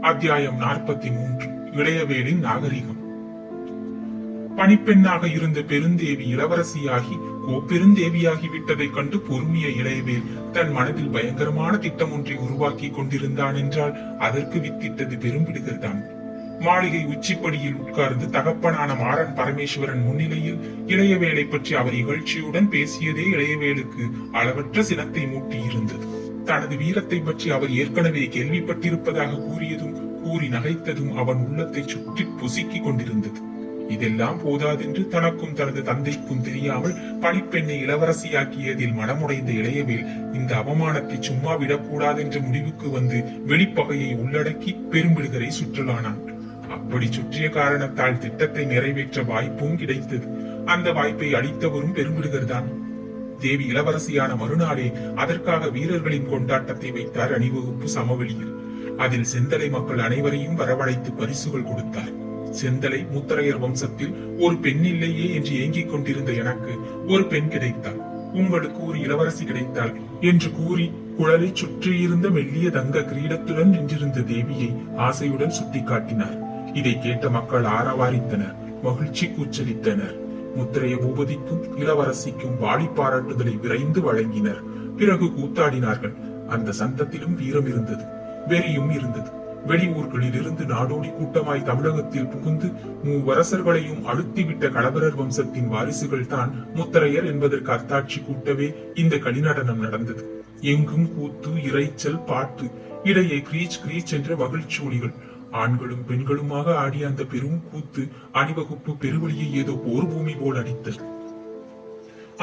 அத்தியாயம் 43. இளையவேளின் நாகரிகம். பணிப்பெண்ணாக இருந்த பெருந்தேவி இளவரசியாகி கோப்பெருந்தேவியாகி விட்டதைக் கண்டு பொறுமைய இளையவேல் தன் மனதில் பயங்கரமான திட்டம் ஒன்றை உருவாக்கி கொண்டிருந்தான் என்றால் அதற்கு வித்திட்டது பெரும்பிடுகர் தான். மாளிகை உச்சிப்படியில் உட்கார்ந்து தகப்பனான மாறன் பரமேஸ்வரன் முன்னிலையில் இளையவேலை பற்றி அவர் இகழ்ச்சியுடன் பேசியதே இளையவேலுக்கு அளவற்ற சினத்தை மூட்டி இருந்தது. தனது வீரத்தை பற்றி அவர் ஏற்கனவே கேள்விப்பட்டிருப்பதாக கூறியதும் கூறி நகைத்ததும் அவன் உள்ளத்தை சுற்றி பொசுக்கிக் கொண்டிருந்தது. இதெல்லாம் போதாதென்று தனக்கும் தனது தந்தைக்கும் தெரியாமல் பணிப்பெண்ணை இளவரசியாக்கியதில் மனமுடைந்த இளையவேல் இந்த அவமானத்தை சும்மா விடக்கூடாதென்ற முடிவுக்கு வந்து வெளிப்பகையை உள்ளடக்கி பெரும்பிடுகரை சுற்றலானான். அப்படி சுற்றிய காரணத்தால் திட்டத்தை நிறைவேற்ற வாய்ப்பும் கிடைத்தது. அந்த வாய்ப்பை அளித்தவரும் பெரும்பிடுகர் தான். தேவி இளவரசியான மறுநாளே அதற்காக வீரர்களின் கொண்டாட்டத்தை வைத்தார் அணிவகுப்பு சமவெளியில். அதில் செந்தலை மக்கள் அனைவரையும் வரவழைத்து பரிசுகள் கொடுத்தார். செந்தலை முத்தரையர் வம்சத்தில் ஒரு பெண் இல்லையே என்று ஏங்கிக் கொண்டிருந்த எனக்கு ஒரு பெண் கிடைத்தாள், உங்களுக்கு ஒரு இளவரசி கிடைத்தாள் என்று கூறி குழலை சுற்றியிருந்த மெல்லிய தங்க கிரீடத்துடன் நின்றிருந்த தேவியை ஆசையுடன் சுட்டிக்காட்டினார். இதை கேட்ட மக்கள் ஆரவாரித்தனர், மகிழ்ச்சி கூச்சலித்தனர். முத்திரைய பூபதிக்கும் இளவரசிக்கும் வாழி பாராட்டுதலை விரைந்து வழங்கினர். பிறகு கூத்தாடினார்கள். அந்த சந்தத்திலும் வீரம் இருந்தது, வெறியும் இருந்தது. வெளியூர்களில் இருந்து நாடோடி கூட்டமாய் தமிழகத்தில் புகுந்து மூவரசர்களையும் அழுத்திவிட்ட களபரர் வம்சத்தின் வாரிசுகள் தான் முத்தரையர் என்பதற்கு அர்த்தாட்சி கூட்டவே இந்த களிநடனம் நடந்தது. எங்கும் கூத்து, இறைச்சல், பாட்டு, இடையே கிரீச் கிரீச் என்ற மகிழ்ச்சி ஒலிகள். ஆண்களும் பெண்களுமாக ஆடிய அந்த பெரும் கூத்து அணிவகுப்பு பெருவழியை ஏதோ போர் பூமி போல் அடித்தது.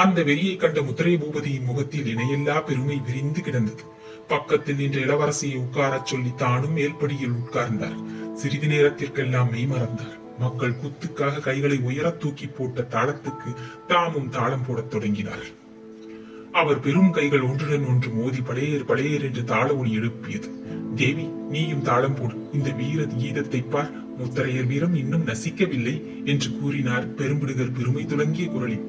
அந்த வெறியை கண்ட முத்திரைய பூபதியின் முகத்தில் இணையில்லா பெருமை விரிந்து கிடந்தது. பக்கத்தில் நின்ற இளவரசியை உட்காரச் சொல்லி தானும் மேல்படியில் உட்கார்ந்தார். சிறிது நேரத்திற்கெல்லாம் மெய் மறந்தார். மக்கள் குத்துக்காக கைகளை உயர தூக்கி போட்ட தாளத்துக்கு தாமும் தாளம் போடத் தொடங்கினார். அவர் பெரும் கைகள் ஒன்றுடன் ஒன்று மோதி பழையர் பழையர் என்று தாள ஒலி எழுப்பியது. தேவி, நீயும் தாளம் போடு, இந்த வீர கீதத்தை பார், முத்தரையர் வீரம் இன்னும் நசிக்கவில்லை என்று கூறினார் பெரும்பிடுகர் பெருமை துலங்கிய குரலில்.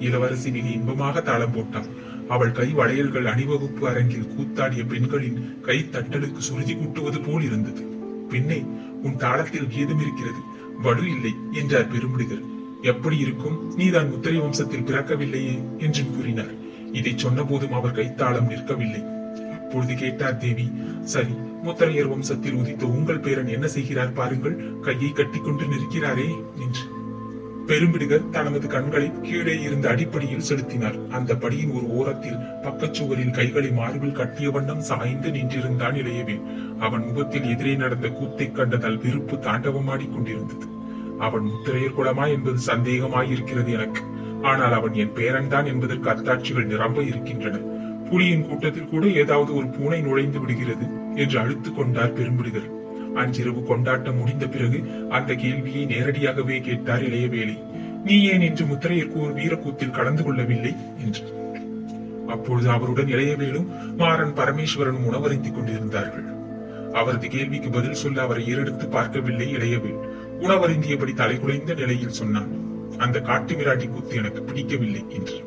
இளவரசி மிக இன்பமாக தாளம் போட்டார். அவள் கை வளையல்கள் அணிவகுப்பு அரங்கில் கூத்தாடிய பெண்களின் கை தட்டலுக்கு சுருதி கூட்டுவது போல் இருந்தது. பெண்ணே, உன் தாளத்தில் கீதம் இருக்கிறது, வலு இல்லை என்றார் பெரும்பிடுகர். எப்படி இருக்கும், நீதான் முத்திரை வம்சத்தில் பிறக்கவில்லையே என்று கூறினார். இதை சொன்ன போதும் அவர் கைத்தாளம் நிற்கவில்லை. அப்பொழுது கேட்டார் தேவி, சரி, முத்தரையர் வம்சத்தில் உதித்த உங்கள் பேரன் என்ன செய்கிறார் பாருங்கள், கையை கட்டிக்கொண்டு நிற்கிறாரே என்று. பெரும்பிடுகர் தனது கண்களை கீழே இருந்த அடிப்படியில் செலுத்தினார். அந்த படியின் ஒரு ஓரத்தில் பக்கச்சுவரில் கைகளை மார்பில் கட்டிய வண்ணம் சாய்ந்து நின்றிருந்தான் இளையவேல். அவன் முகத்தில் எதிரே நடந்த கூத்தை கண்டதால் வெறுப்பு தாண்டவமாடிக் கொண்டிருந்தது. அவன் முத்திரையர் குலமா என்பது சந்தேகமாயிருக்கிறது எனக்கு. ஆனால் அவன் என் பேரன் தான் என்பதற்கு அத்தாட்சிகள் நிரம்ப இருக்கின்றன. புலியின் கூட்டத்தில் கூட ஏதாவது ஒரு பூனை நுழைந்து விடுகிறது என்று அழுத்து கொண்டார் பெரும்பிடுகர். அன்றிரவு கொண்டாட்டம் முடிந்த பிறகு அந்த கேள்வியை நேரடியாகவே கேட்டார் இளையவேலை. நீ ஏன் இன்று முத்திரையருக்கு ஒரு வீரக்கூத்தில் கலந்து கொள்ளவில்லை என்று. அப்பொழுது அவருடன் இளையவேலும் மாறன் பரமேஸ்வரனும் உணவருந்திக் கொண்டிருந்தார்கள். அவரது கேள்விக்கு பதில் சொல்ல அவரை ஏறெடுத்து பார்க்கவில்லை இளையவேல். உணவருந்தியபடி தலைகுலைந்த நிலையில் சொன்னான், அந்த காட்டு மிராட்டி கூத்து எனக்கு பிடிக்கவில்லை என்று.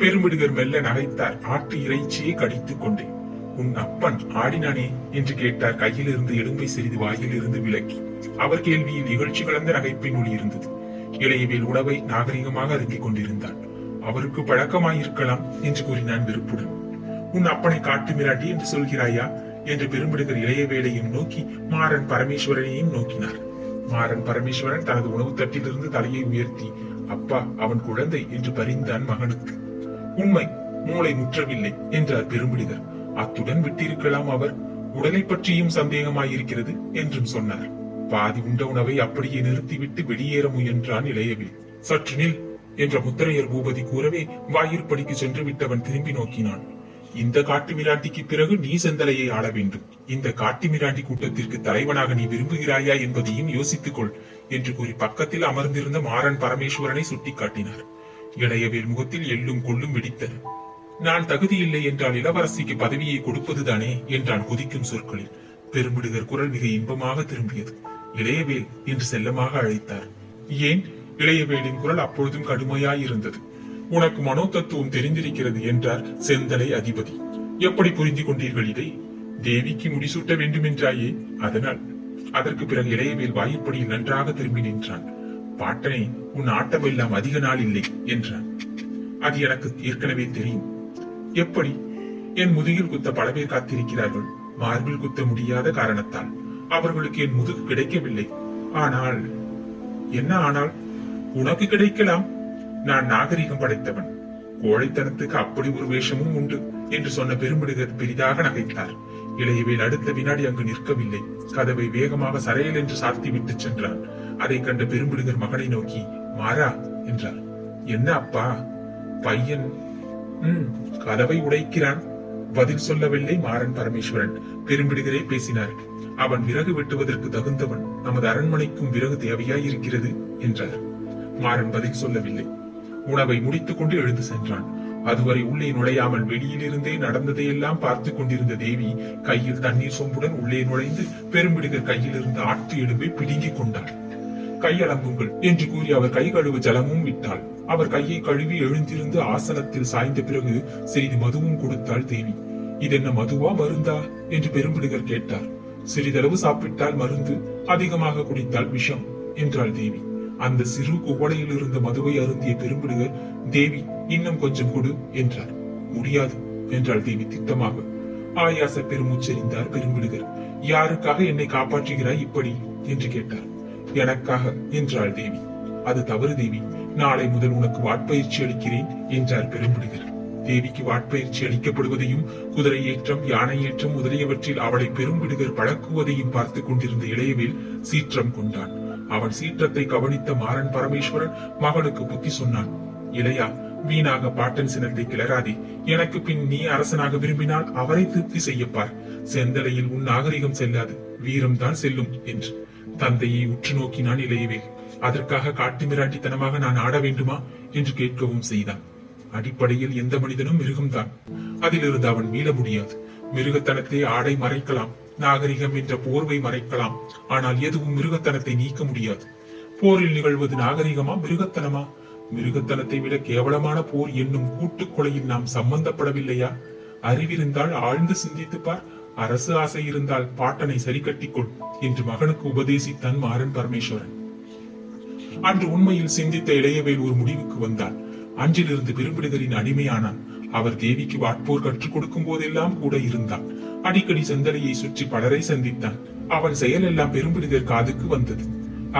பெரும்பிடுகர் மெல்ல நகைத்தார். ஆட்டு இறைச்சியை கடித்துக் கொண்டேன். உன் அப்பன் ஆடினானே என்று கேட்டார், கையில் இருந்து எலும்பை சிறிது வாயில் இருந்து விலக்கி. அவர் கேள்வியில் நிகழ்ச்சி கலந்த நகைப்பின் ஒளி இருந்தது. இளையவேல் உணவை நாகரிகமாக அருந்திக் கொண்டிருந்தான். அவருக்கு பழக்கமாயிருக்கலாம் என்று கூறினான் வெறுப்புடன். உன் அப்பனை காட்டு மிராட்டி என்று சொல்கிறாயா என்று பெரும்பிடுகர் இளையவேலையும் நோக்கி மாறன் பரமேஸ்வரனையும் நோக்கினார். மாறன் பரமேஸ்வரன் தனது உணவு தட்டிலிருந்து தலையை உயர்த்தி, அப்பா, அவன் குழந்தை என்று பரிந்தான் மகனுக்கு. உண்மை, மூளை முற்றவில்லை என்றார் பெரும்பிடுகர். அத்துடன் விட்டிருக்கலாம், அவர் உடலை பற்றியும் சந்தேகமாயிருக்கிறது என்றும் சொன்னார். பாதி உண்ட உணவை அப்படியே நிறுத்திவிட்டு வெளியேற முயன்றான் இளையவேல். சற்று நில் என்ற முத்திரையர் பூபதி கூறவே வாயிற்படிக்கு சென்று விட்டவன் திரும்பி நோக்கினான். இந்த காட்டு மிராண்டிக்கு பிறகு நீ செந்தலையை ஆள வேண்டும். இந்த காட்டு மிராண்டி கூட்டத்திற்கு தலைவனாக நீ விரும்புகிறாயா என்பதையும் யோசித்துக் கொள் என்று கூறி பக்கத்தில் அமர்ந்திருந்த மாறன் பரமேஸ்வரனை சுட்டிக்காட்டினார். இளையவேல் முகத்தில் எள்ளும் கொள்ளும் வெடித்தன. நான் தகுதியில்லை என்றால் இளவரசிக்கு பதவியை கொடுப்பதுதானே என்றான் கொதிக்கும் சொற்களில். பெரும்பிடுகர் குரல் மிக இன்பமாக திரும்பியது. இளையவேல் என்று செல்லமாக அழைத்தார். ஏன்? இளையவேலின் குரல் அப்பொழுதும் கடுமையாயிருந்தது. உனக்கு மனோ தத்துவம் தெரிந்திருக்கிறது என்றார் செந்தலை அதிபதி. எப்படி புரிந்து கொண்டீர்கள் இதை? தேவிக்கு முடிசூட்ட வேண்டும் என்றாயே, அதனால். அதற்கு பிறகு இளையவேல் வாயிற்படியில் நன்றாக திரும்பி நின்றான். பாட்டனே, உன் ஆட்டம் எல்லாம் அதிக நாள் இல்லை என்றான். அது எனக்கு ஏற்கனவே தெரியும். எப்படி? என் முதுகில் குத்த பல பேர் காத்திருக்கிறார்கள். மார்பில் குத்த முடியாத காரணத்தால் அவர்களுக்கு என் முதுகு கிடைக்கவில்லை. ஆனால் என்ன ஆனால்? உனக்கு கிடைக்கலாம். நான் நாகரிகம் படைத்தவன். கோழைத்தனத்துக்கு அப்படி ஒரு வேஷமும் உண்டு என்று சொன்ன பெரும்பிடுகர் பெரிதாக நகைத்தார். இளையவேல் அடுத்த வினாடி அங்கு நிற்கவில்லை. கதவை வேகமாக சரையல் என்று சாத்தி விட்டு சென்றான். அதை கண்ட பெரும்பிடுகர் மகனை நோக்கி, மாறா என்றார். என்ன அப்பா? பையன் கதவை உடைக்கிறான். பதில் சொல்லவில்லை மாறன் பரமேஸ்வரன். பெரும்பிடுகரே பேசினார். அவன் விறகு வெட்டுவதற்கு தகுந்தவன். நமது அரண்மனைக்கும் விறகு தேவையாய் இருக்கிறது என்றார். மாறன் பதில் சொல்லவில்லை. உணவை முடித்துக் கொண்டு எழுந்து சென்றான். அதுவரை உள்ளே நுழையாமல் வெளியிலிருந்தே நடந்ததையெல்லாம் பார்த்து கொண்டிருந்த தேவி கையில் தண்ணீர் சொம்புடன் உள்ளே நுழைந்து பெரும்பிடுகர் கையில் இருந்த ஆட்டு எலும்பை பிடுங்கிக் கொண்டாள். கையளம்புங்கள் என்று கூறி அவர் கை கழுவ ஜலமும் விட்டாள். அவர் கையை கழுவி எழுந்திருந்து ஆசனத்தில் சாய்ந்த பிறகு சிறிது மதுவும் கொடுத்தாள் தேவி. இதென்ன மதுவா மருந்தா என்று பெரும்பிடுகர் கேட்டார். சிறிதளவு சாப்பிட்டால் மருந்து, அதிகமாக குடித்தால் விஷம் என்றாள் தேவி. அந்த சிறு குவளையில் இருந்த மதுவை அருந்திய பெரும்பிடுகர், தேவி இன்னும் கொஞ்சம் கொடு என்றார். முடியாது என்றாள் தேவி திட்டமாக. ஆயாச பெருமூச்செறிந்தார் பெரும்பிடுகர். யாருக்காக என்னை காப்பாற்றுகிறாய் இப்படி என்று கேட்டார். எனக்காக என்றாள் தேவி. அது தவறு தேவி. நாளை முதல் உனக்கு வாட்பயிற்சி அளிக்கிறேன் என்றார் பெரும்பிடுகர். தேவிக்கு வாட்பயிற்சி அளிக்கப்படுவதையும் குதிரை ஏற்றம், யானை ஏற்றம் முதலியவற்றில் அவளை பெரும்பிடுகர் பழக்குவதையும் பார்த்து கொண்டிருந்த இளையவேல் சீற்றம் கொண்டான். அவன் சீற்றத்தை கவனித்த மாறன் பரமேஸ்வரன் மகனுக்கு புத்தி சொன்னான். இளையா, வீணாக பாட்டன் சினத்தை கிளறாதே. எனக்கு பின் நீ அரசனாக விரும்பினால் அவரை திருப்தி செய்யப்பார். செந்தலையில் உன் நாகரிகம் செல்லாது, வீரம் தான் செல்லும் என்று தந்தையை உற்று நோக்கினான் இளையவேல். அதற்காக காட்டு மிராண்டித்தனமாக நான் ஆட வேண்டுமா என்று கேட்கவும் செய்தான். அடிப்படையில் எந்த மனிதனும் மிருகம்தான். அதிலிருந்து அவன் மீள முடியாது. மிருகத்தனத்தை ஆடை மறைக்கலாம், நாகரிகம் என்ற போர்வை மறைக்கலாம். ஆனால் எதுவும் மிருகத்தனத்தை நீக்க முடியாது. போரில் நிகழ்வது நாகரிகமா மிருகத்தனமா? மிருகத்தனத்தை விட கேவலமான போர் என்னும் கூட்டுக்கொலையில் நாம் சம்பந்தப்படவில்லையா? அறிவிருந்தால் ஆழ்ந்து சிந்தித்துப்பார். அரசு ஆசை இருந்தால் பாட்டனை சரி கட்டிக்கொள் என்று மகனுக்கு உபதேசித்தான் மாறன் பரமேஸ்வரன். அன்று உண்மையில் சிந்தித்த இளையவேல் ஒரு முடிவுக்கு வந்தான். அன்றிலிருந்து பெரும்பிடுகரின் அடிமையானான். அவர் தேவிக்கு வாட்போர் கற்றுக் கொடுக்கும் போதெல்லாம் கூட இருந்தான். அடிக்கடி செந்தலையை சுற்றி பலரை சந்தித்தான். அவன் செயல் எல்லாம் பெரும்பிடுகர் காதுக்கு வந்தது.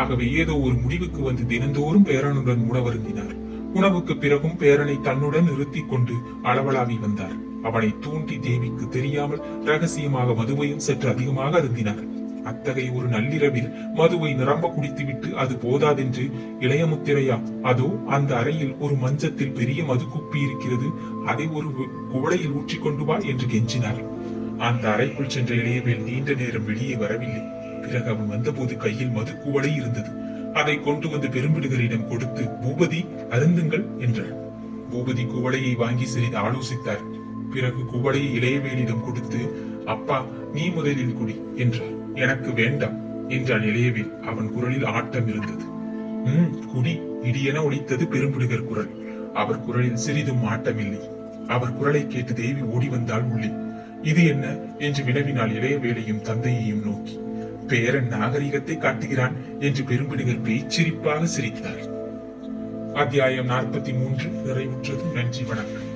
ஆகவே ஏதோ ஒரு முடிவுக்கு வந்து தினந்தோறும் பேரனுடன் உணவருந்தினார். உணவுக்கு பிறகும் பேரனை தன்னுடன் நிறுத்தி கொண்டு அளவலாவி வந்தார். அவனை தூண்டி தேவிக்கு தெரியாமல் ரகசியமாக மதுவையும் சற்று அதிகமாக அருந்தினார். அத்தகைய ஒரு நள்ளிரவில் மதுவை நிரம்ப குடித்துவிட்டு அது போதாதென்று, இளையமுத்திரையா, அதோ அந்த அறையில் ஒரு மஞ்சத்தில் பெரிய மது குப்பி இருக்கிறது, அதை ஒரு குவளையில் ஊற்றிக் கொண்டு வா என்று கெஞ்சினார். அந்த அறைக்குள் சென்ற இளையவேல் நீண்ட நேரம் வெளியே வரவில்லை. பிறகு அவன் வந்தபோது கையில் மது குவளை இருந்தது. அதை கொண்டு வந்து பெரும்பிடுகரிடம் கொடுத்து, பூபதி அருந்துங்கள் என்றார். பூபதி குவளையை வாங்கி சிறிது ஆலோசித்தார். பிறகு குவளையை இளையவேலிடம் கொடுத்து, அப்பா நீ முதலில் குடி என்றார். எனக்கு வேண்டாம் என்றான் இளையவேல். அவன் குரலில் ஆட்டம் இருந்தது. குடி இடியென ஒலித்தது பெரும்பிடுகர் குரல். அவர் குரலில் சிறிதும் ஆட்டமில்லை. அவர் குரலை கேட்டு தேவி ஓடி வந்தாள் உள்ளே. இது என்ன என்று வினவினாள் இளையவேலையும் தந்தையையும் நோக்கி. பேரன் நாகரிகத்தை காட்டுகிறான் என்று பெரும்பிடுகர் பேச்சிரிப்பாக சிரித்தார். அத்தியாயம் 43 நிறைவுற்றது. நன்றி, வணக்கம்.